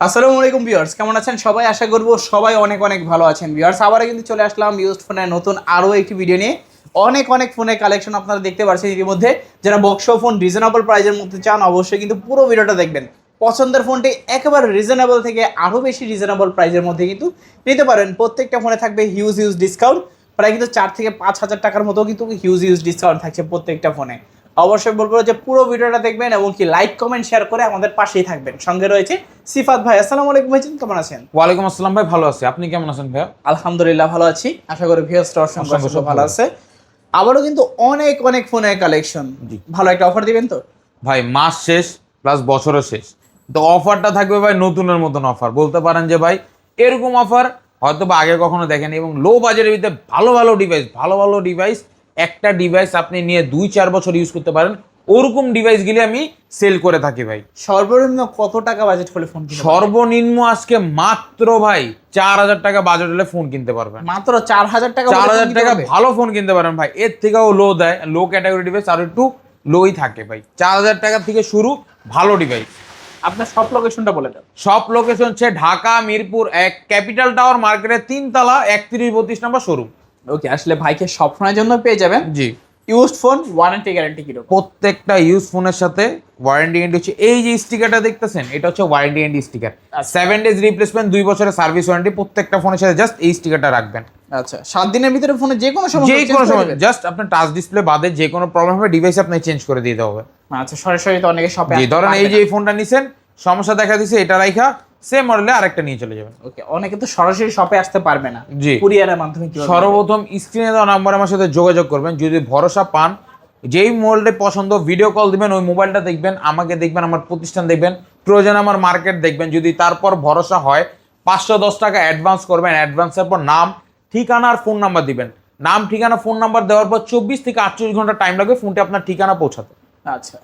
আসসালামু আলাইকুম ভিউয়ার্স, কেমন আছেন সবাই? আশা করব সবাই অনেক অনেক ভালো আছেন। ভিউয়ার্স, আবারও কিন্তু চলে আসলাম ইউজড ফোনের নতুন আরও একটি ভিডিও নিয়ে। অনেক অনেক ফোনের কালেকশন আপনারা দেখতে পাচ্ছেন ইতিমধ্যে। যারা বক্স ফোন রিজনেবল প্রাইসের মধ্যে চান অবশ্যই কিন্তু পুরো ভিডিওটা দেখবেন। পছন্দের ফোনটি একেবারে রিজনেবল থেকে আরও বেশি রিজনেবল প্রাইসের মধ্যে কিন্তু নিতে পারেন। প্রত্যেকটা ফোনে থাকবে হিউজ ডিসকাউন্ট, প্রায় কিন্তু 4 থেকে 5 হাজার টাকার মতো কিন্তু হিউজ ডিসকাউন্ট থাকছে প্রত্যেকটা ফোনে। অবশ্যই বলবো যে পুরো ভিডিওটা দেখবেন এবং কি লাইক কমেন্ট শেয়ার করে আমাদের পাশেই থাকবেন। সঙ্গে রয়েছে সিফাত ভাই। আসসালামু আলাইকুম ভাই, কেমন আছেন? ওয়ালাইকুম আসসালাম ভাই, ভালো আছি। আপনি কেমন আছেন ভাইয়া? আলহামদুলিল্লাহ ভালো আছি। আশা করি ভিউয়ার্স সঙ্গে ভালো আছে। আবারও কিন্তু অনেক অনেক ফোনের কালেকশন। ভালো একটা অফার দিবেন তো ভাই? মাস শেষ প্লাস বছরও শেষ, তো অফারটা থাকবে ভাই নতুনের মতন অফার। বলতে পারেন যে ভাই এরকম অফার হয়তো বা আগে কখনো দেখেনি, এবং লো বাজেটের ভিতরে ভালো ডিভাইস একটা ডিভাইস আপনি নিয়ে 2-4 বছর ইউজ করতে পারেন, ওরকম ডিভাইসগুলি আমি সেল করে থাকি ভাই। সর্বনিম্ন কত টাকা বাজেট হলে ফোন কিনতে পারবেন? সর্বনিম্ন আজকে মাত্র ভাই 4,000 টাকা বাজেট হলে ফোন কিনতে পারবেন। মাত্র 4,000 টাকা? 4,000 টাকা ভালো ফোন কিনতে পারেন ভাই। এর থেকেও লো দেয়, লো ক্যাটাগরি ডিভাইস আর একটু লোই থাকে ভাই। 4,000 টাকা থেকে শুরু ভালো ডিভাইস। আপনার সব লোকেশনটা বলে দেন। সব লোকেশন হচ্ছে ঢাকা মিরপুর 1 ক্যাপিটাল টাওয়ার মার্কেটের 3 তলা 31-32 নম্বর শোরুম। ওকে, আসলে ভাইকে সব ফোনের জন্য পেয়ে যাবেন। জি, ইউজড ফোন ওয়ারেন্টি গ্যারান্টি কিরকম? প্রত্যেকটা ইউজ ফোনের সাথে ওয়ারেন্টি গ্যারান্টি হচ্ছে এই যে স্টিকারটা দেখতেছেন, এটা হচ্ছে warranty guarantee sticker. 7 days replacement, 2 বছরের সার্ভিস ওয়ারেন্টি। প্রত্যেকটা ফোনের সাথে জাস্ট এই স্টিকারটা রাখবেন। আচ্ছা, 7 দিনের ভিতরে ফোনে যে কোনো সমস্যা জাস্ট আপনার টাচ ডিসপ্লে বাদে যে কোনো প্রবলেম হবে ডিভাইস আপনি চেঞ্জ করে দিতে হবে। আচ্ছা, সরাসরি তো অনেকে শপে জি, ধরেন এই যে এই ফোনটা নিছেন, সমস্যা দেখা দিছে, এটা রাইখা সেম মডেলে আরেকটা নিয়ে চলে যাবেন। ওকে, অনেকে তো সরাসরি শপে আসতে পারবে না, জি, কুরিয়ারের মাধ্যমে কিভাবে? সর্বপ্রথম স্ক্রিনে দেওয়া নাম্বারে আমার সাথে যোগাযোগ করবেন। যদি ভরসা পান, যেই মোবাইলটা পছন্দ ভিডিও কল দিবেন, ওই মোবাইলটা দেখবেন, আমাকে দেখবেন, আমার প্রতিষ্ঠান দেখবেন, প্রয়োজন আমার মার্কেট দেখবেন। যদি তারপর ভরসা হয় 510 টাকা অ্যাডভান্স করবেন। অ্যাডভান্সের পর নাম, ঠিকানা আর ফোন নাম্বার দিবেন। নাম, ঠিকানা, ফোন নাম্বার দেওয়ার পর 24 থেকে 48 ঘন্টা টাইম লাগবে ফোনটি আপনার ঠিকানা পৌঁছাতে। আচ্ছা,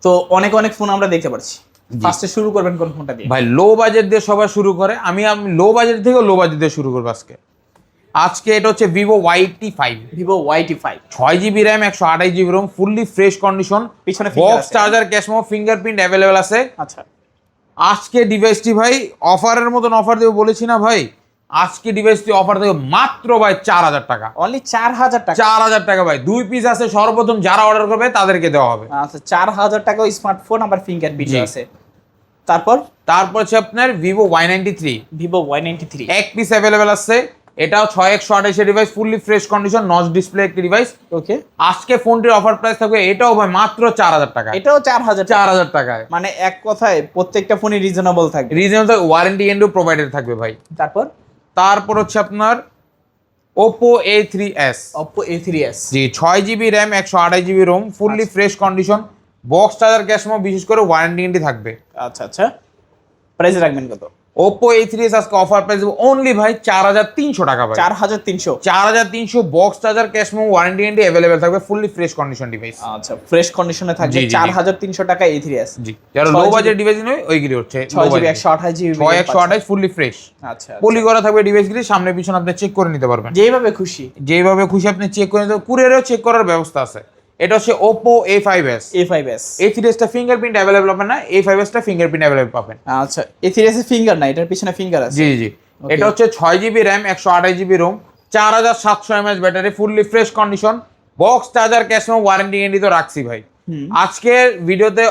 তো অনেক অনেক ফোন আমরা দেখতে পাচ্ছি। ফার্স্টে শুরু করবেন কোন ফোনটা দিয়ে? ভাই লো বাজেট দিয়ে সবাই শুরু করে, আমি লো বাজেট থেকে লো বাজেট দিয়ে শুরু করবো আজকে এটা হচ্ছে Vivo Y85। Vivo Y85 6GB RAM, 128GB ROM, fully fresh condition, পিছনে box charger, cash memo, fingerprint available আছে। আচ্ছা, আজকে ডিভাইসটি ভাই অফারের মতন অফার দেবো বলেছি না ভাই, আজকে ডিভাইসটি অফার দেবো মাত্র ভাই 4,000 টাকা। অনলি 4,000 টাকা? 4,000 টাকা ভাই, 2 পিস আছে। সর্বপ্রথম যারা অর্ডার করবে তাদেরকে দেওয়া হবে। আচ্ছা, 4,000 টাকা স্মার্টফোন, আবার ফিঙ্গারপ্রিন্ট আছে। তারপর হচ্ছে আপনার ভিভো Y93। ভিভো Y93 এক পিস অ্যাভেলেবেল আছে। এটাও 6/128 device, fully fresh condition, notch display একটি ডিভাইস। ওকে, আজকে ফোনটির অফার প্রাইস থাকবে এটাও ভাই মাত্র 4,000 টাকা। এটাও 4,000? 4,000 টাকায়, মানে এক কথায় প্রত্যেকটা ফোনই রিজনেবল থাকবে। রিজনেবল, ওয়ারেন্টি এন্ডও প্রোভাইডেড থাকবে ভাই। তারপর হচ্ছে আপনার Oppo A3s। Oppo A3s, জি, 6GB RAM, 128GB ROM, fully fresh condition, box charger, cash memo, বিশেষ করে ওয়ারেন্টি গ্যারান্টি থাকবে। আচ্ছা, প্রাইস রাখবেন কত? Oppo A3s আজকে অফার প্রাইস অনলি ভাই 4,300 টাকা ভাই। 4,300? Box charger, cash memo, warranty guarantee available থাকবে, ফুললি ফ্রেশ কন্ডিশন ডিভাইস। আচ্ছা, ফ্রেশ কন্ডিশনে থাকবে। 4,300 টাকা A3s। জি, যারা লো বাজেট ডিভাইস নেবে ওইগুলি হচ্ছে 6GB 128GB 128 ফুললি ফ্রেশ। আচ্ছা, পলি করা থাকবে ডিভাইসগুলি, সামনে পিছনে আপনি চেক করে নিতে পারবেন যেভাবে খুশি আপনি চেক করে নিতে। কুরিয়ারেও চেক করার ব্যবস্থা আছে। এটা হচ্ছে Oppo A5s। A3s টা ফিঙ্গারপ্রিন্ট अवेलेबल পাবেন না, A5s টা ফিঙ্গারপ্রিন্ট अवेलेबल পাবেন। আচ্ছা, A3s এর ফিঙ্গার না, এটার পিছনে ফিঙ্গার আছে। জি, এটা হচ্ছে 6GB RAM, 128GB ROM, 4700 mAh battery, fully fresh condition, box charger, cash memo, warranty guarantee তো রাখছি ভাই। আজকের ভিডিওতে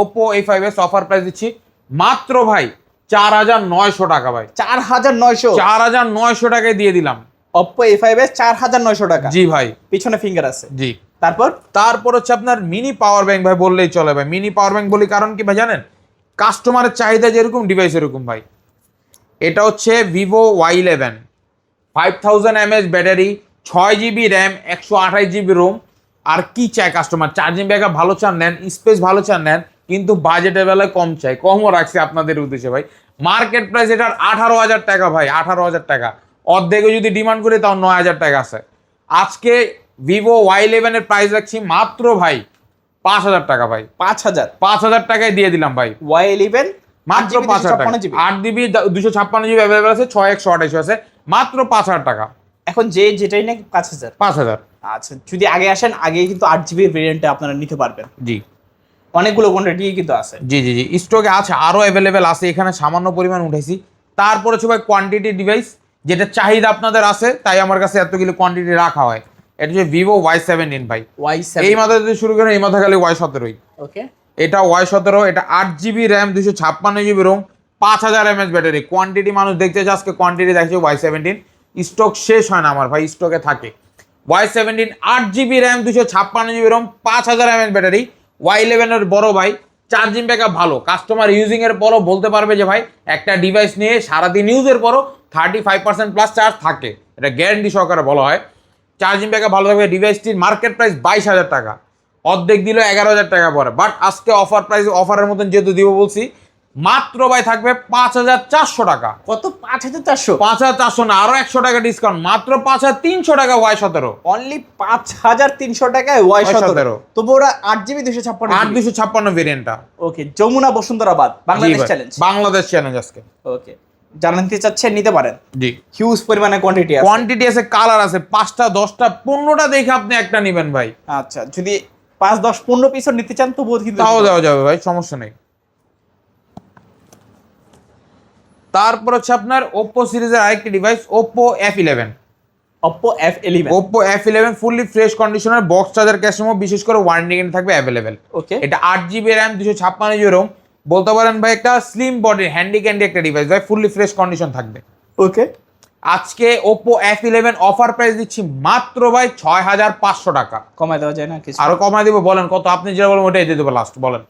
Oppo A5s অফার প্রাইস দিচ্ছি মাত্র ভাই 4,900 টাকা ভাই। 4,900 টাকায় দিয়ে দিলাম Oppo A5s 4,900 টাকা। জি ভাই, পিছনে ফিঙ্গার আছে। জি। তারপর হচ্ছে আপনার মিনি পাওয়ার ব্যাংক ভাই বললেই চলে ভাই। মিনি পাওয়ার ব্যাংক বলি কারণ কি ভাই জানেন, কাস্টমারের চাহিদা যেরকম ডিভাইস এরকম ভাই। এটা হচ্ছে Vivo Y11, 5000 mAh battery, 6GB RAM, 128GB ROM. আর কি চায় কাস্টমার? চার্জিং ব্যাকআপ ভালো চান নেন, স্পেস ভালো চান নেন, কিন্তু বাজেটের বেলায় কম চাই। কমও রাখছি আপনাদের উদ্দেশ্যে ভাই। মার্কেট প্রাইস এটার 18,000 টাকা ভাই, 18,000 টাকা। অর্ধেকে যদি ডিমান্ড করি তাও 9,000 টাকা আছে। আজকে ভিভো Y11 এর প্রাইস রাখছি মাত্র ভাই 5,000 টাকা ভাই। 5,000 টাকায় দিয়ে দিলাম ভাই। Y11 মাত্র 5,000 টাকা, 8GB 256GB অ্যাভেলেবল আছে, 6/128 আছে, মাত্র 5,000 টাকা। এখন যেটাই নাকি 5,000। আচ্ছা, যদি আগে আসেন, আগে কিন্তু 8GB ভেরিয়েন্টে আপনারা নিতে পারবেন। জি, অনেকগুলো কোয়ান্টিটি কিন্তু আছে। জি জি জি, স্টকে আছে, আরো অ্যাভেলেবেল আছে, এখানে সামান্য পরিমাণ উঠাইছি। তারপরে হচ্ছে ভাই কোয়ান্টিটি ডিভাইস, যেটা চাহিদা আপনাদের আছে তাই আমার কাছে এতগুলো কোয়ান্টিটি রাখা হয়। এটা হচ্ছে ভিভো Y17 ভাই। Y7 এই মাথা যদি শুরু করেন এই মাথা খালি Y17। ওকে, এটা Y17, এটা 8GB RAM, 256GB ROM, 5000 mAh battery. Quantity মানুষ দেখতে চায়, আজকে কোয়ান্টিটি দেখছে Y17। স্টক শেষ হয় না আমার ভাই, স্টকে থাকে। Y17 8GB RAM, 256GB ROM, 5000 mAh battery. Y11 এর বড় ভাই, চার্জিং ব্যাকআপ ভালো, কাস্টমার ইউজিং এর পরও বলতে পারবে যে ভাই একটা ডিভাইস নিয়ে সারাদিন ইউজের পরও 35% প্লাস চার্জ থাকে, এটা গ্যারান্টি সহকারে বলা হয়। চার্জিং ব্যাকআপ ভালো থাকবে। ডিভাইসটির মার্কেট প্রাইস 22,000 টাকা, অর্ধেক দিল 11,000 টাকা পরে। বাট আজকে অফার প্রাইস, অফারের মতন যেহেতু দিব বলছি, মাত্র ভাই থাকবে 5,400 টাকা। কত? 5,400? 5,400 না, আরো 100 টাকা ডিসকাউন্ট, মাত্র 5,300 টাকা Y17। অনলি 5,300 টাকায় Y17। তবু ওরা 8GB 256 8,256 ভেরিয়েন্টটা। ওকে, যমুনা বসুন্ধরাবাদ, বাংলাদেশ চ্যালেঞ্জ। বাংলাদেশ চ্যালেঞ্জ আজকে। ওকে, যারা নিতে চাচ্ছেন নিতে পারেন। জি, হিউজ পরিমাণে কোয়ান্টিটি আছে। কোয়ান্টিটি আছে, কালার আছে, 5টা 10টা 15টা দেখে আপনি একটা নেবেন ভাই। আচ্ছা, যদি 5, 10, 15 পিসও নিতে চান তবুও কিন্তু তাও দেওয়া যাবে ভাই, সমস্যা নেই। তারপর হচ্ছে আপনার ওপ্পো সিরিজের আরেকটি device, Oppo F11। Oppo F11। Oppo F11 fully fresh কন্ডিশনের, বক্স চার্জার ক্যাশমো, বিশেষ করে ওয়ারেন্টি গ্যারান্টি থাকবে অ্যাভেলেবেল। ওকে, এটা 8GB র্যাম, 256GB রোম, বলতে পারেন ভাই একটা স্লিম বডির হ্যান্ডি ক্যান্ডি একটা ডিভাইস ভাই, ফুললি ফ্রেশ কন্ডিশন থাকবে। ওকে, আজকে ওপ্পো F11 অফার প্রাইস দিচ্ছি মাত্র ভাই 6,500 টাকা। কমায় দেওয়া যায় না কিছু? আরো কমায় দিব, বলেন কত? আপনি যেটা বলেন ওটাই দিয়ে দেবো লাস্ট, বলেন।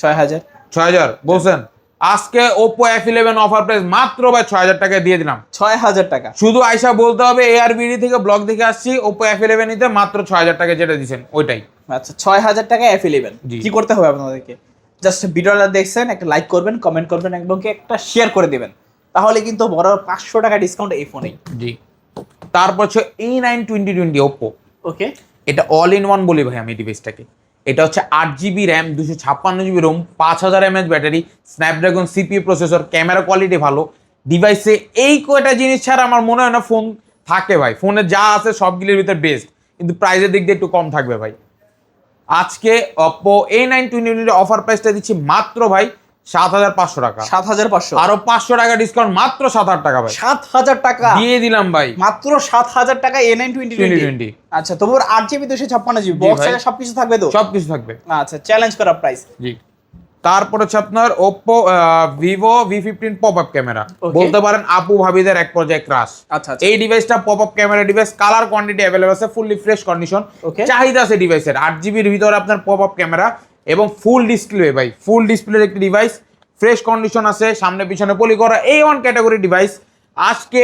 6,000। 6,000 বলছেন? আজকে ওপ্পো F11 অফার প্রাইস মাত্র ভাই 6,000 টাকায় দিয়ে দিলাম। 6,000 টাকা। শুধু আইসা বলতে হবে ARBD থেকে ব্লগ দেখে আসছি, ওপ্পো F11 নিতে মাত্র 6,000 টাকা যেটা দিচ্ছেন ওইটাই। আচ্ছা, 6,000 টাকা F11। জি। কি করতে হবে আপনাদেরকে? জাস্ট ভিডিওটা দেখছেন, একটা লাইক করবেন, কমেন্ট করবেন এবং কি একটা শেয়ার করে দিবেন, তাহলে কিন্তু বড় 500 টাকা ডিসকাউন্ট এই ফোনেই। জি। তারপর হচ্ছে A9 2020 ওপ্পো। ওকে, এটা অল ইন ওয়ান বলি ভাই আমি ডিভাইসটাকে। এটা হচ্ছে 8GB RAM, 256GB ROM, 5000 mAh battery, Snapdragon CPU processor, camera quality ভালো। ডিভাইসে এই কয়টা জিনিস ছাড়া আমার মনে হয় না ফোন থাকে ভাই। ফোনে যা আছে সবগুলির ভিতরে বেস্ট, কিন্তু প্রাইসের দিক দিয়ে একটু কম থাকবে ভাই। আজকে Oppo A9 2020 অফার প্রাইসটা দিচ্ছি মাত্র ভাই 7,500 টাকা। 7,500। আরো 500 টাকা ডিসকাউন্ট, মাত্র 7,000 টাকা ভাই 7,000 টাকা দিয়ে দিলাম ভাই। মাত্র 7,000 টাকা A9 2020। আচ্ছা, তবু 8GB 256GB বক্স ভাই। থেকে সবকিছু থাকবে তো? সবকিছু থাকবে। আচ্ছা, চ্যালেঞ্জ করা প্রাইস। জি। তারপর হচ্ছে আপনার Oppo Vivo V15 pop up camera, Okay. বলতে পারেন আপু ভাবিদের এক পর্যায়ে ক্রাশ। আচ্ছা, আচ্ছা। এই ডিভাইসটা pop up camera device, colour quantity available আছে, ফুললি ফ্রেশ কন্ডিশন। Okay. চাহিদা আছে ডিভাইসের, 8GBর ভিতরে আপনার পপ আপ ক্যামেরা এবং ফুল ডিসপ্লে ভাই, ফুল ডিসপ্লের একটি ডিভাইস, ফ্রেশ কন্ডিশন আছে, সামনে পিছনে পলি করা A1 ক্যাটাগরি ডিভাইস। আজকে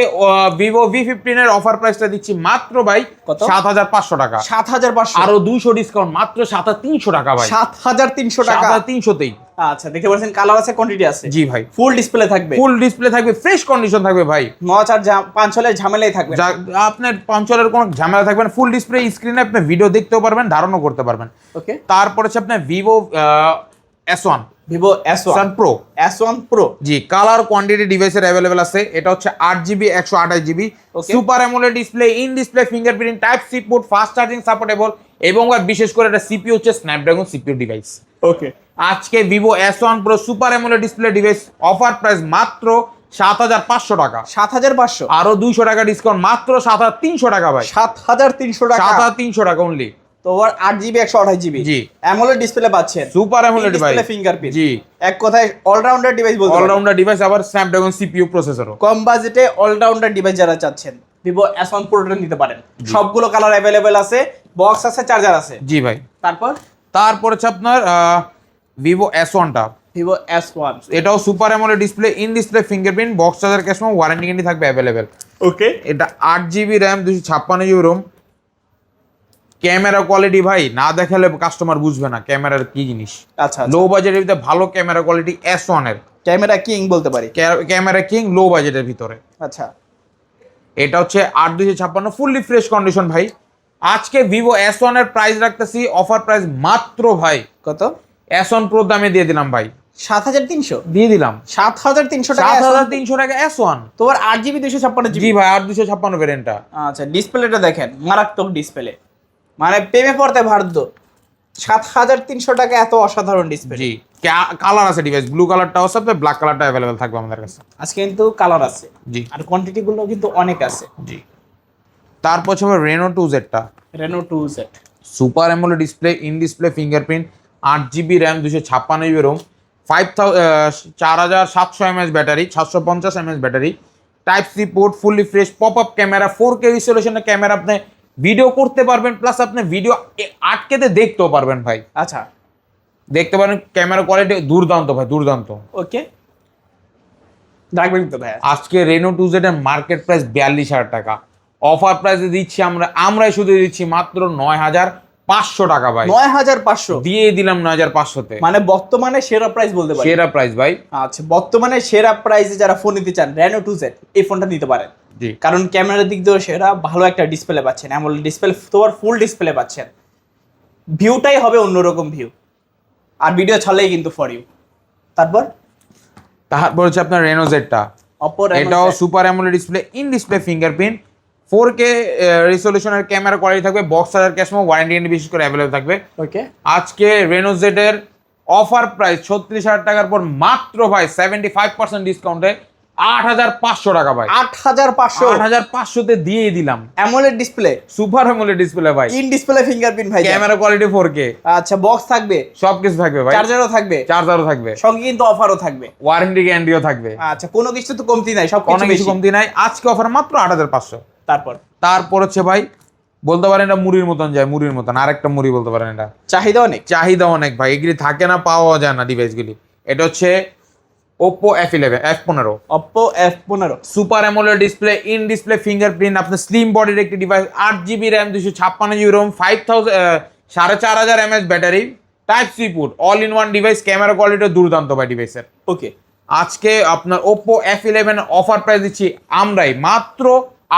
ভিভো V15 এর অফার প্রাইসটা দিচ্ছি মাত্র ভাই কত? 7,500 টাকা। 7,500। আরো 200 ডিসকাউন্ট, মাত্র 7,300 টাকা ভাই। 7,300 টাকা। 7,300তেই। আচ্ছা, দেখতে পাচ্ছেন কালার আছে, কোয়ান্টিটি আছে। জি ভাই, ফুল ডিসপ্লে থাকবে, ফুল ডিসপ্লে থাকবে, ফ্রেশ কন্ডিশন থাকবে ভাই। নচ আর পাঞ্চলের ঝামেলাই থাকবে না। আপনার পঞ্চলের কোনো ঝামেলা থাকবে না, ফুল ডিসপ্লে স্ক্রিনে আপনি ভিডিও দেখতেও পারবেন, ধারণও করতে পারবেন। ওকে, তারপর হচ্ছে আপনার Vivo S1 Vivo S1 pro. S1 Pro। জি, কালার কোয়ান্টিটি ডিভাইসের অ্যাভেলেবেল আছে। এটা হচ্ছে 8GB 128GB Okay. Super AMOLED display, in display fingerprint, type C port, fast charging supportable এবং বিশেষ করে এটা সিপিইউ হচ্ছে স্ন্যাপড্রাগন সিপিইউ ডিভাইস। ওকে, আজকে Vivo S1 Pro super AMOLED display device offer price মাত্র 7,500 টাকা। 7,500। আরো 200 টাকা ডিসকাউন্ট, মাত্র 7,300 টাকা ভাই। 7,300 টাকা। 7,300 টাকা অনলি। তো ওর 8GB 128GB জি। অ্যামোলেড ডিসপ্লে পাচ্ছেন, super AMOLED device, display fingerprint. জি, এক কথায় অলরাউন্ডার ডিভাইস বলতে পারেন। অলরাউন্ডার ডিভাইস, আবার স্ন্যাপড্রাগন সিপিইউ প্রসেসরও। কম বাজেটে অলরাউন্ডার ডিভাইস যারা চাচ্ছেন ভিভো S1 Pro নিতে পারেন। সবগুলো কালার অ্যাভেলেবেল আছে, বক্স আছে, চার্জার আছে। জি ভাই। তারপর হচ্ছে আপনার ভিভো S1টা, ভিভো S1। এটাও super AMOLED display, in display fingerprint, box charger cash memo, warranty guarantee থাকবে অ্যাভেলেবেল। ওকে, এটা 8GB RAM, 256GB Rome. Camera quality ভাই না দেখালে কাস্টমার বুঝবে না ক্যামেরার কি জিনিস। আচ্ছা, লো বাজেটের ভিতরে ভালো ক্যামেরা কোয়ালিটি S1 এর, ক্যামেরা কিং বলতে পারি। ক্যামেরা কিং লো বাজেটের ভিতরে। আচ্ছা, এটা হচ্ছে 8,256 ফুললি ফ্রেশ কন্ডিশন ভাই। আজকে ভিভো S1 এর প্রাইস রাখতেছি অফার প্রাইস মাত্র ভাই কত? S1 Pro দামে দিয়ে দিলাম ভাই, 7,300। দিয়ে দিলাম 7,300 টাকা। 7,300 টাকা S1। তোমার 8GB 256GB। জি ভাই, 8,256 ভ্যারিয়েন্টটা। আচ্ছা, ডিসপ্লেটা দেখেন, মারাত্মক ডিসপ্লে, মানে প্রেমে পড়তে বাধ্য। 7,300 টাকা এত অসাধারণ ডিসপ্লে। জি, কালার আছে ডিভাইস, ব্লু কালারটাও আছে, ব্ল্যাক কালারটা অ্যাভেলেবেল থাকবে আমাদের কাছে। আজকে কিন্তু কালার আছে, জি, আর কোয়ান্টিটি গুলো কিন্তু অনেক আছে। জি। তারপর হচ্ছে Reno 2Z টা, Reno 2Z super AMOLED display, in display fingerprint, 8GB RAM, 256GB ROM, 4700 mAh battery, 750 mAh battery, type C port, fully fresh, pop up camera, 4K রিজলিউশনের ক্যামেরা, আপনি ভিডিও করতে পারবেন, প্লাস আপনি ভিডিও 8K-তে দেখতেও পারবেন ভাই। আচ্ছা, দেখতে পারেন ক্যামেরা কোয়ালিটি দুর্দান্ত ভাই, দুর্দান্ত। ওকে, রাখবেন তো ভাই। আজকে Reno 2Z এর মার্কেট প্রাইস 42,000 টাকা, অফার প্রাইসে দিচ্ছি আমরাই শুধু দিচ্ছি মাত্র 9,500 টাকা ভাই। 9,500 দিয়ে দিলাম 9,500-তে, মানে বর্তমানে সেরা প্রাইস বলতে পারেন। সেরা প্রাইস ভাই। আচ্ছা, বর্তমানে সেরা প্রাইসে যারা ফোন নিতে চান Reno 2Z এই ফোনটা নিতে পারেন। জি, কারণ ক্যামেরার দিক দিয়েও সেরা, ভালো একটা ডিসপ্লে পাচ্ছেন, এমন ডিসপ্লে, তোমার ফুল ডিসপ্লে পাচ্ছেন, ভিউটাই হবে অন্যরকম ভিউ, আর ভিডিও ছাড়লেই কিন্তু ফর ইউ। তারপর হচ্ছে আপনার Reno Z টা, Oppo এটাও super AMOLED display, in display fingerprint, 4K রেজলিউশনের ক্যামেরা কোয়ালিটি থাকবে, box charger cash memo, warranty বিশেষ করে অ্যাভেলেবল থাকবে। ওকে, আজকে Reno Z এর অফার প্রাইস 36,000 টাকার পর মাত্র ভাই 75% ডিসকাউন্টে 8,500 টাকা ভাই। 8,500 8,500-তে দিয়ে দিলাম AMOLED display, super AMOLED display ভাই, ইন ডিসপ্লে ফিঙ্গারপ্রিন্ট ভাই, ক্যামেরা কোয়ালিটি 4K, আচ্ছা, বক্স থাকবে, সবকিছু থাকবে ভাই, চার্জারও থাকবে, চার্জারও থাকবে, সঙ্গে কিন্তু অফারও থাকবে, ওয়ারেন্টি গ্যারান্টিও থাকবে। আচ্ছা, কোনো কিছু তো কমতি নাই, সব অনেক কিছু কিছু কমতি নাই, আজকে অফার মাত্র 8,500। তারপর হচ্ছে ভাই বলতে পারেন এটা মুড়ির মতন যায়, মুড়ির মতন, আরেকটা মুড়ি বলতে পারেন, এটা চাহিদা অনেক, চাহিদা অনেক ভাই, এগুলি থাকে না, পাওয়া যায় না ডিভাইসগুলি। এটা হচ্ছে Oppo F15 Oppo F15 super AMOLED display, in display fingerprint, আপনার স্লিম বডির একটি device, 8GB RAM, 256GB ROM, 4,500 mAh battery, type C port, all in one device, camera quality দুর্দান্ত ভাই ডিভাইসের। ওকে, আজকে আপনার Oppo F11 অফার প্রাইস দিচ্ছি আমরাই মাত্র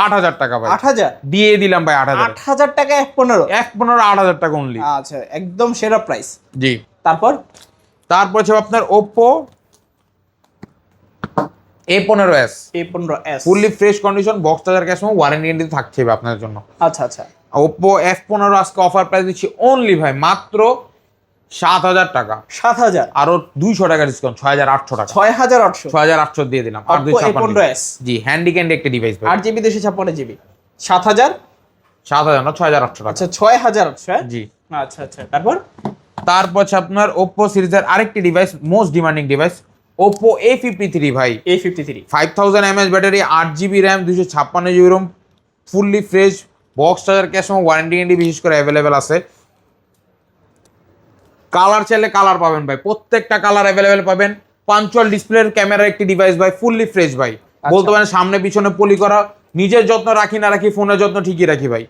8,000 টাকা ভাই। 8,000 দিয়ে দিলাম ভাই 8,000। 8,000 টাকা F15, 8,000 টাকা অনলি। আচ্ছা, একদম সেরা প্রাইস। জি, তারপর হচ্ছে আপনার Oppo A15s A15s fully fresh condition, box charger cash memo, warranty guarantee থাকছে আপনাদের জন্য। আচ্ছা আচ্ছা, Oppo F15 আজকে অফার প্রাইস দিচ্ছি অনলি ভাই মাত্র 7,000 টাকা, 7,000, আরো 200 টাকা ডিসকাউন্ট, 6,800 টাকা, 6,800 6,800 দিয়ে দিলাম। আর Oppo A15s, জি, হ্যান্ডি ক্যান্ডি একটা ডিভাইস ভাই, 8GB 256GB, 7,000 না 6,800 টাকা। আচ্ছা, 6,800, হ্যাঁ? জি, আচ্ছা আচ্ছা, তারপর হচ্ছে আপনার Oppo সিরিজের আরেকটি device, most demanding device, Oppo A53 ভাই, A53 5000 mAh battery, 8GB RAM, 256GB ROM, fully fresh, box charger cash memo, warranty guarantee বিশেষ করে অ্যাভেলেবেল আছে। কালার চাইলে কালার পাবেন ভাই, প্রত্যেকটা কালার অ্যাভেলেবেল পাবেন। পাঞ্চুয়াল ডিসপ্লের ক্যামেরার একটি ডিভাইস ভাই, ফুললি ফ্রেশ ভাই, বলতে পারেন সামনে পিছনে পলি করা, নিজের যত্ন রাখি না রাখি, ফোনের যত্ন ঠিকই রাখি ভাই।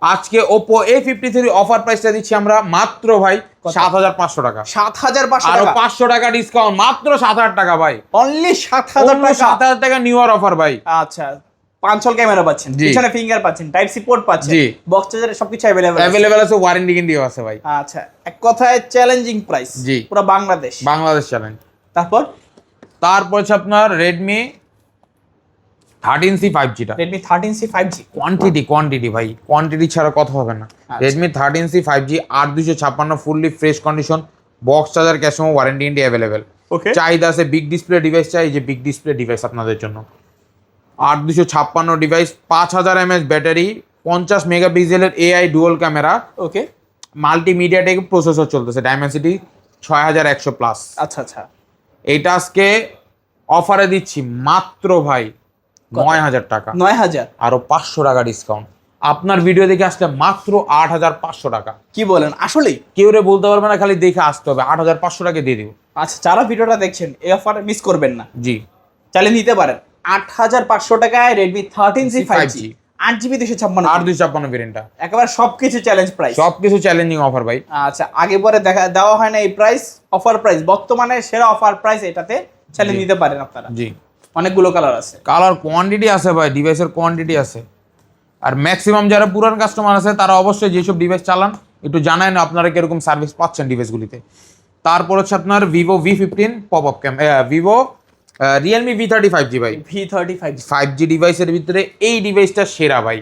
আজকে Oppo A53 অফার প্রাইসটা দিচ্ছি আমরা মাত্র ভাই 7,500 টাকা, 7,500 আরো টাকা, 500 টাকা ডিসকাউন্ট, মাত্র 7,000 টাকা ভাই, অনলি 7,000 টাকা, 7,000 টাকা নিউ ইয়ার অফার ভাই। আচ্ছা, পাঁচল ক্যামেরা পাচ্ছেন, জি। পিছনে ফিঙ্গার পাচ্ছেন, টাইপ সি পোর্ট পাচ্ছেন, জি। বক্স চার্জার সবকিছু अवेलेबल অ্যাভেলেবেল আছে, ওয়ারেন্টি গ্যারান্টিও আছে ভাই। আচ্ছা, এক কথায় চ্যালেঞ্জিং প্রাইস, জি। পুরো বাংলাদেশ। বাংলাদেশ চ্যালেঞ্জ। তারপর হচ্ছে আপনার Redmi 13C 5G টা, Redmi 13C 5G, কোয়ান্টিটি ভাই, কোয়ান্টিটি ছাড়া কথা হবে না। আচ্ছা। Redmi 13C 5G 8,256 fully fresh condition, box charger cash memo, warranty guarantee available. Okay, চাহিদা আছে বিগ ডিসপ্লে ডিভাইস, চাই এই যে বিগ ডিসপ্লে ডিভাইস আপনাদের জন্য, 8,256 ডিভাইস, 5,000 mAh ব্যাটারি, 50 মেগাপিক্সেলের AI ডুয়াল ক্যামেরা, ওকে, মাল্টিমিডিয়া টেক প্রসেসর চলতেছে, ডাইমেনসিটি 6100 প্লাস। আচ্ছা আচ্ছা, এইটা আজকে অফারে দিচ্ছি মাত্র ভাই 9,000 টাকা, 9,000, আরো 500 টাকা ডিসকাউন্ট। আপনার ভিডিও দেখে আসলে মাত্র 8,500 টাকা। কি বলেন, আসলেই? কেউ রে বলতে পারবে না, খালি দেখে আসতে হবে, 8,500 টাকা দিয়ে দিব। আচ্ছা, যারা ভিডিওটা দেখছেন এই অফার মিস করবেন না, জি, চাইলে নিতে পারেন 8,500 টাকায় Redmi 13C 5G, 8GB 256, 8,256 ভেরিয়েন্টটা, একেবারে সবকিছু চ্যালেঞ্জ প্রাইস। সবকিছু চ্যালেঞ্জিং অফার ভাই। আচ্ছা, আগে পরে দেওয়া হয় না এই প্রাইস, অফার প্রাইস, বর্তমানে সেরা অফার প্রাইস, এটাতে চাইলে জি। নিতে পারেন আপনারা। জি, অনেকগুলো কালার আছে, কালার কোয়ান্টিটি আছে ভাই, ডিভাইসের কোয়ান্টিটি আছে। আর ম্যাক্সিমাম যারা পুরান কাস্টমার আছে তারা অবশ্যই যেসব ডিভাইস চালান একটু জানায় না আপনারা কিরকম সার্ভিস পাচ্ছেন ডিভাইসগুলিতে। তারপর হচ্ছে আপনার Vivo V15 পপ আপ ক্যাম, Vivo Realme V30 5G ভাই, V30 5G, 5G ডিভাইসের ভিতরে এই ডিভাইসটা সেরা ভাই।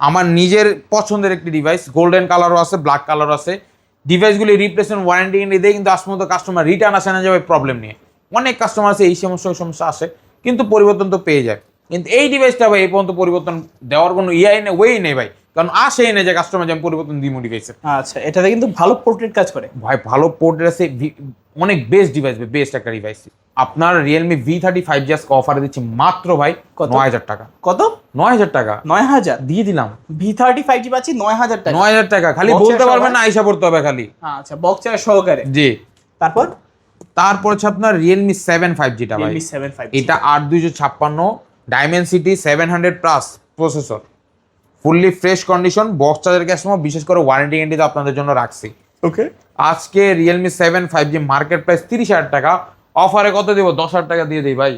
আমার নিজের পছন্দের একটি ডিভাইস, গোল্ডেন কালারও আছে, ব্ল্যাক কালারও আছে। ডিভাইসগুলি রিপ্লেসমেন্ট ওয়ারেন্টি দিয়ে কিন্তু আজ পর্যন্ত কাস্টমার রিটার্ন আসে না যাবে প্রবলেম নিয়ে। অনেক কাস্টমার আছে এই সমস্যা আসে, কিন্তু পরিবর্তন তো পেয়ে যায়। কিন্তু এই ডিভাইসটা ভাই এই পর্যন্ত পরিবর্তন দেওয়ার কোনো ওয়ে নেই ভাই, কারণ আসেই না যে কাস্টমার যে আমি পরিবর্তন দিই ডিভাইসের। আচ্ছা, এটাতে কিন্তু ভালো পোর্ট্রেট কাজ করে ভাই, ভালো পোর্ট্রেট আছে, অনেক বেস্ট ডিভাইস, বেস্ট একটা ডিভাইস। আপনার রিয়েলমি V35 আজকে অফারে দিচ্ছি মাত্র ভাই 9000 টাকা। কত? 9000 টাকা 9000 দিয়ে দিলাম। V35 পাচ্ছি 9000 টাকা। 9000 টাকা খালি বলতে পারবেন না, আইসা পড়তে হবে খালি। আচ্ছা, বক্স চার্জ সহকারে। জি। তারপর হচ্ছে আপনার রিয়েলমি 7 5G টা ভাই। Realme 7 5G এটা 8256 Dimensity 700 plus processor, fully fresh condition, box charger cash memo, বিশেষ করে ওয়ারেন্টি গ্যারান্টি তো আপনাদের জন্য রাখছি। ওকে, আজকে রিয়েলমি 7 5G মার্কেট প্রাইস 30000 টাকা, অফারে কত দিব? 10000 টাকা দিয়ে দিই ভাই।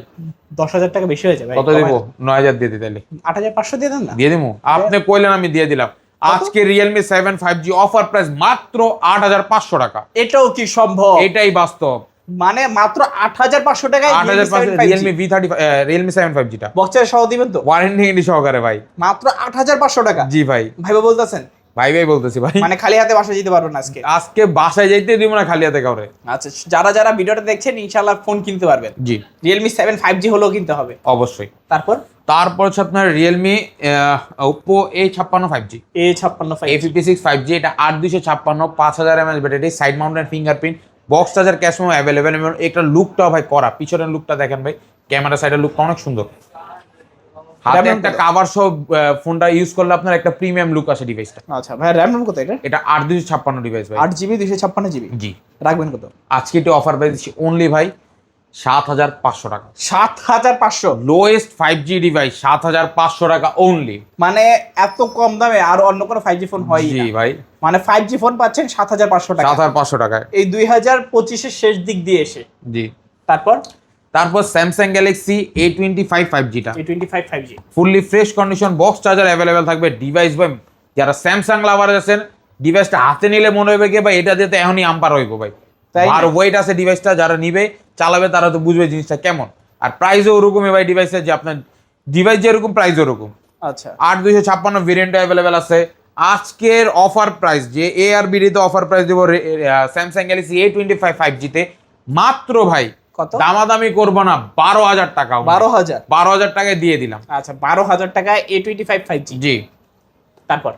10000 টাকা বেশি হয়ে যাবে। কত দিব? 9000 দিয়ে দিই তাহলে। 8500 দিয়ে দেন না? দিয়ে দিমু, আপনি কইলেন আমি দিয়ে দিলাম। আজকে রিয়েলমি 7 5G অফার প্রাইস মাত্র 8500 টাকা। এটাও কি সম্ভব? এটাই বাস্তব। মানে মাত্র 8500 টাকায় 8500 রিয়েলমি 7 5G টা বক্স চার্জ সহ দিবেন তো? ওয়ারেন্টি গ্যারান্টি সহকারে ভাই। মাত্র 8500 টাকা? জি ভাই। ভাইবা বলতেছেন? ভাই বলতেছি ভাই। মানে খালি হাতে বাসায় যেতে পারবেন আজকে? আজকে বাসায় যাইতে দিব না খালি হাতে কাউরে। আচ্ছা, যারা ভিডিওটা দেখছেন ইনশাআল্লাহ ফোন কিনতে পারবেন। জি। Realme 7 5G হলেও কিনতে হবে অবশ্যই। তারপর হচ্ছে আপনার Realme Oppo A56 5G। A56 5G A56 5G, এটা 8256 5000 mAh battery, side mounted fingerprint, box charger cash memo available. এবং একটা লুকটাও ভাই করা, পিছনের লুকটা দেখেন ভাই, ক্যামেরা সাইডের লুকটা অনেক সুন্দর। হাতে একটা কভার সহ ফোনটা ইউজ করলে আপনার একটা প্রিমিয়াম লুক আসে ডিভাইসটা। আচ্ছা ভাই, র‍্যাম কত এটা? এটা 8256 ডিভাইস ভাই। 8GB 256GB। জি। রাখবেন কত? আজকে এটা অফার প্রাইস দিচ্ছি অনলি ভাই 7500 টাকা। 7500? লোয়েস্ট 5G ডিভাইস 7500 টাকা অনলি। মানে এত কম দামে আর অন্য কোনো 5G ফোন হয় না? জি ভাই। মানে 5G ফোন পাচ্ছেন 7500 টাকা? 7500 টাকায় এই 2025 এর শেষ দিক দিয়ে এসে। জি। তারপর স্যামসাং গ্যালাক্সি A25 5G টা A25 5G fully fresh condition, box charger available থাকবে। ডিভাইস ভাই যারা স্যামসাং লাভার আছেন, ডিভাইসটা হাতে নিলে মনে হবে কি ভাই এটা দিয়ে তো এখনই আম্পার হইব ভাই। আর ওয়েট আছে ডিভাইসটা, যারা নিবে চালাবে তারা তো বুঝবে জিনিসটা কেমন। আর প্রাইসও ওরকমই ভাই ডিভাইসের, যে আপনার ডিভাইস যেরকম প্রাইস ওরকম। আচ্ছা, 8256 ভেরিয়েন্ট অ্যাভেলেবেল আছে। আজকের অফার প্রাইস যে ARBD তে অফার প্রাইস দেব স্যামসাং গ্যালাক্সি A25 5G তে মাত্র ভাই কত? দামাদামি করবো না, 12000 টাকা। 12000 টাকায় দিয়ে দিলাম। আচ্ছা, 12000 টাকায় A25 5G। জি। তারপর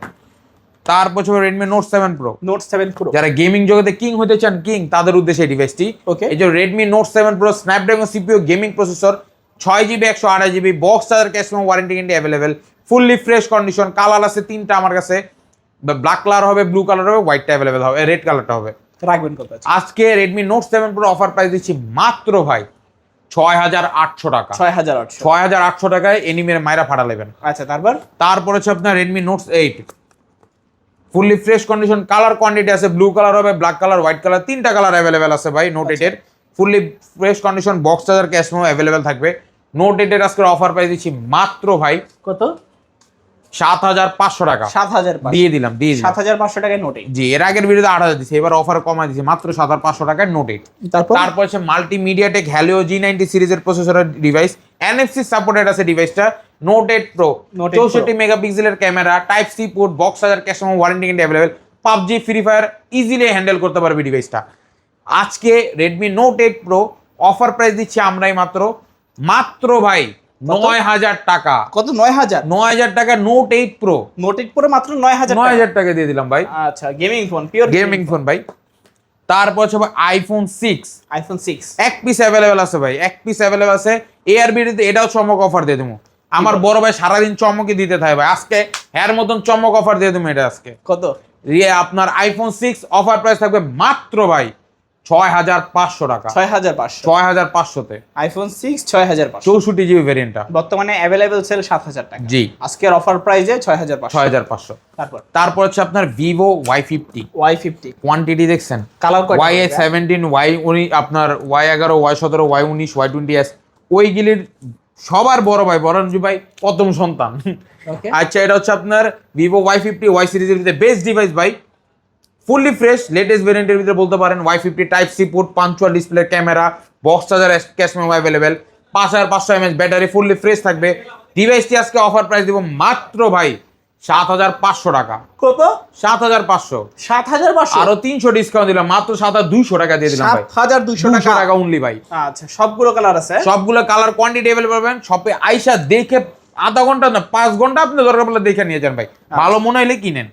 Redmi Note 7 Pro। Note 7 Pro যারা গেমিং জগতে কিং হতে চান, কিং, তাদের উদ্দেশ্যে এই ডিভাইসটি। এই যে Redmi Note 7 Pro Snapdragon CPU gaming processor, 6GB 128GB, box charger cash memo, warranty guarantee available, fully fresh condition. Colour আছে 3টা আমার কাছে, ব্ল্যাক কালার হবে, ব্লু কালার হবে, হোয়াইটটা অ্যাভেলেবেল হবে, রেড কালারটা হবে। রাখবেন কত? আজকে Redmi Note 7 Pro offer price দিচ্ছি মাত্র ভাই 6800 টাকা। 6800 টাকায় এনিমের মাইরা ফাটা নেবেন। আচ্ছা, তারপর হচ্ছে আপনার Redmi Note 8 fully fresh condition, colour quantity আছে, ব্লু কালার হবে, ব্ল্যাক কালার, হোয়াইট কালার, 3টা কালার অ্যাভেলেবেল আছে ভাই Note 8 এর। Fully fresh condition, box charger cash memo available থাকবে। Note 8 এর আজকে অফার প্রাইস দিচ্ছি মাত্র ভাই কত? 7500 টাকা। 7500 দিয়ে দিলাম। 7500 টাকায় Note 8। জি, এর আগের ভিডিওতে 8000 দিছি, এবার অফার কমায় দিছি মাত্র 7500 টাকায় Note 8। তারপর হচ্ছে মাল্টিমিডিয়াটেক Helio G90 সিরিজের প্রসেসরের ডিভাইস, NFC সাপোর্টেড আছে ডিভাইসটা। Note 8 Pro 64 মেগাপিক্সেলের camera, type C port, box charger cash memo, warranty guarantee available. PUBG free fire easily handle করতে পারবে ডিভাইসটা। আজকে Redmi Note 8 Pro offer price দিচ্ছি আমরাই মাত্র ভাই 9000 টাকা। কত? 9000 টাকা Note 8 Pro। Note 8 Pro মাত্র 9000 টাকা দিয়ে দিলাম ভাই। আচ্ছা, gaming phone, pure gaming phone ভাই। তারপর হচ্ছে ভাই iPhone 6 এক পিস অ্যাভেলেবেল আছে ভাই, এক পিস অ্যাভেলেবেল আছে। ARBD তে এটাও চমক অফার দিয়ে দেবো। আমার বড় ভাই সারাদিন চমকই দিতে থাকে ভাই, আজকে এর মতন চমক অফার দিয়ে দেবো এটা আজকে। কত? আপনার iPhone 6 অফার প্রাইস থাকবে মাত্র ভাই 6500 টাকা। 6500 তে iPhone 6 6500, 64GB ভেরিয়েন্টটা বর্তমানে अवेलेबल সেল 7000 টাকা। জি, আজকের অফার প্রাইসে 6500। তারপর হচ্ছে আপনার Vivo Y50 কোয়ান্টিটি দেখছেন, কালার Y17 আপনার Y11 Y17 Y19 Y20s, ওইগুলির সবার বড় ভাই, বরঞ্জি ভাই প্রথম সন্তান। আচ্ছা, এটা হচ্ছে আপনার Vivo Y50 Y সিরিজের ভিতরে বেস্ট ডিভাইস ভাই, ফুললি ফ্রেশ লেটেস্ট ভেরিয়েন্টের ভিতরে বলতে পারেন। Y50 টাইপ সি পোর্ট, পাঞ্চুয়াল display, camera, box charger cash memo available, 5500 mAh battery, fully fresh থাকবে। ডিভাইসটি আজকে অফার প্রাইস দিব মাত্র ভাই 7,500 টাকা। কত? 7,500। 7,500? আরো 300 ডিসকাউন্ট দিলাম, মাত্র 7,200 টাকা দিয়ে দিলাম ভাই। 7,200 টাকা অনলি ভাই। আচ্ছা, সবগুলো কালার আছে? সবগুলো কালার কোয়ান্টিটি अवेलेबल পাবেন শপে আইসা দেখে, আধা ঘন্টা না 5 ঘন্টা আপনি দরকার পড়লে দেখে নিয়ে যান ভাই, ভালো মনে হলে কিনেন।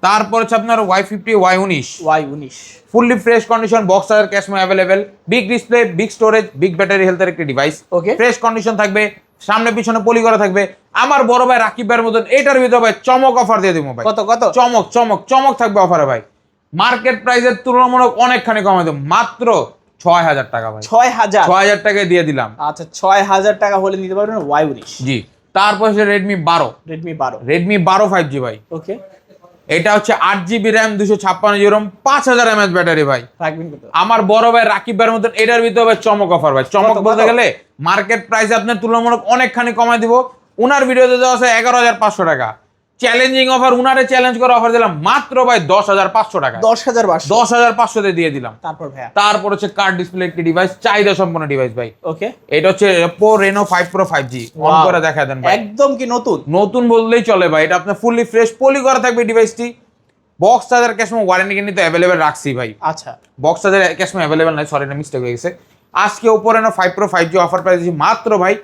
তারপর হচ্ছে আপনার Y50 Y19 fully fresh condition, box charger, cash memo available, big display, big storage, big battery হেলথের একটি ডিভাইস। ওকে, ফ্রেশ কন্ডিশন থাকবে, সামনে পিছনে পলি করা থাকবে। আমার বড় ভাই রাকিব ভাইয়ের মতন এটার ভিতরে ভাই চমক অফার দিয়ে দিব ভাই। কত কত? চমক চমক চমক থাকবে অফারে ভাই, মার্কেট প্রাইসের তুলনামূলক অনেকখানি কমাই দেব, মাত্র 6,000 টাকা ভাই। 6,000? 6,000 টাকায় দিয়ে দিলাম। আচ্ছা, 6,000 টাকা হলে নিতে পারবেন Y19। জি। তারপর হচ্ছে রেডমি 12 5G ভাই। ওকে, এটা হচ্ছে 8GB RAM, 256GB ROM, 5000 mAh battery ভাই। রাখবেন কত? আমার বড় ভাই রাকিব ভাইয়ের মতন এটার ভিতরে ভাই চমক অফার ভাই। চমক কত? বলতে গেলে মার্কেট প্রাইসে আপনার তুলনামূলক অনেকখানি কমাই দিব। উনার ভিডিওতে দেওয়া আছে 11,500 টাকা, চ্যালেঞ্জিং অফার, উনারে চ্যালেঞ্জ করে অফার দিলাম মাত্র ভাই 10,500 টাকা। 10,500? 10,500 তে দিয়ে দিলাম। তারপর ভাইয়া? তারপর হচ্ছে কার্ড ডিসপ্লে একটি ডিভাইস, চাহিদা সম্পন্ন ডিভাইস ভাই। ওকে, এটা হচ্ছে Oppo Reno 5 Pro 5G। On করে দেখা দেন ভাই, একদম কি নতুন? নতুন বললেই চলে ভাই। এটা আপনার ফুললি ফ্রেশ পলি করা থাকবে ডিভাইসটি। Box charger, cash memo, warranty কিন্তু अवेलेबल রাখছি ভাই। আচ্ছা, box charger cash memo available নাই, সরি, এটা মিস্টেক হয়ে গেছে। আজকে Oppo Reno 5 Pro 5G offer price দিচ্ছি মাত্র ভাই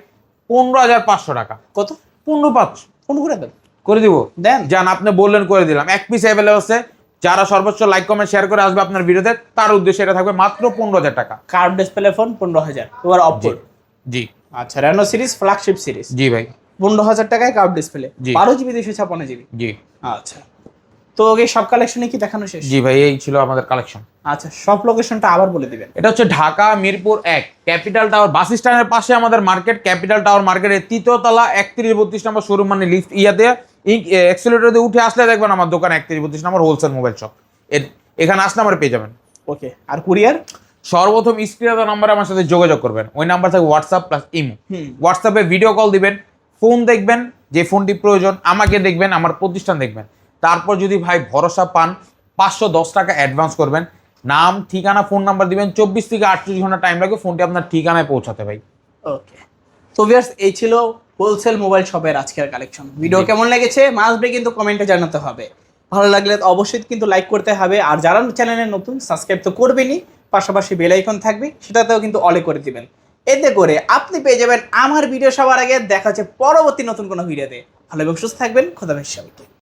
15,500 টাকা। কত? 15,500 ফোন করে দেন, করে দিব। দেন। জান, আপনি বললেন করে দিলাম। এক পিস अवेलेबल আছে, যারা সর্বোচ্চ লাইক কমেন্ট শেয়ার করে আসবে আপনার ভিডিওতে, তার উদ্দেশ্যে এটা থাকবে মাত্র 15,000 টাকা। Curve display phone 15,000। এবার Oppo। জি আচ্ছা, Reno সিরিজ, ফ্ল্যাগশিপ সিরিজ, জি ভাই। 15,000 টাকায় কার্ভ ডিসপ্লে, জি। 12GB 256GB। জি আচ্ছা, তো এই সব কালেকশনে কি দেখানো শেষ? জি ভাই, এই ছিল আমাদের কালেকশন। আচ্ছা, সব লোকেশনটা আবার বলে দিবেন। এটা হচ্ছে ঢাকা মিরপুর 1 ক্যাপিটাল টাওয়ার বাস স্ট্যান্ডের পাশে আমাদের মার্কেট, ক্যাপিটাল টাওয়ার মার্কেটের 3য় তলা 31-32 নম্বর শোরুম, মানে লিফট ইয়াতে এক্সেলেটর দিয়ে উঠে আসলে দেখবেন আমার দোকান 31-32 নম্বর হোলসেল মোবাইল শপ। এখানে আসলে আমার পেয়ে যাবেন। ওকে, আর কুরিয়ার? সর্বপ্রথম স্ক্রিনে নাম্বারে আমার সাথে যোগাযোগ করবেন, ওই নাম্বার থাকে হোয়াটসঅ্যাপ প্লাস ইমো। হোয়াটসঅ্যাপে ভিডিও কল দিবেন, ফোন দেখবেন, যে ফোনটি প্রয়োজন, আমাকে দেখবেন, আমার প্রতিষ্ঠান দেখবেন। তারপর যদি ভাই ভরসা পান, 510 টাকা অ্যাডভান্স করবেন, নাম, ঠিকানা, ফোন নাম্বার দিবেন। 24 থেকে 48 ঘন্টা টাইম লাগবে ফোনটি আপনার ঠিকানায় পৌঁছাতে ভাই। ওকে, তো ভিউয়ার্স, এই ছিল হোলসেল মোবাইল শপের আজকের কালেকশন। ভিডিও কেমন লেগেছে মাস্ট বি কিন্তু কমেন্টে জানাতে হবে। ভালো লাগলে অবশ্যই কিন্তু লাইক করতে হবে, আর যারা চ্যানেলে নতুন সাবস্ক্রাইব তো করবেনই, পাশাপাশি বেল আইকন থাকবে, সেটাতেও কিন্তু অলে করে দিবেন। এতে করে আপনি পেয়ে যাবেন আমার ভিডিও সবার আগে। দেখা হচ্ছে পরবর্তী নতুন কোনো ভিডিওতে। ভালো এবং সুস্থ থাকবেন। খোদা হাফেজ সবাইকে।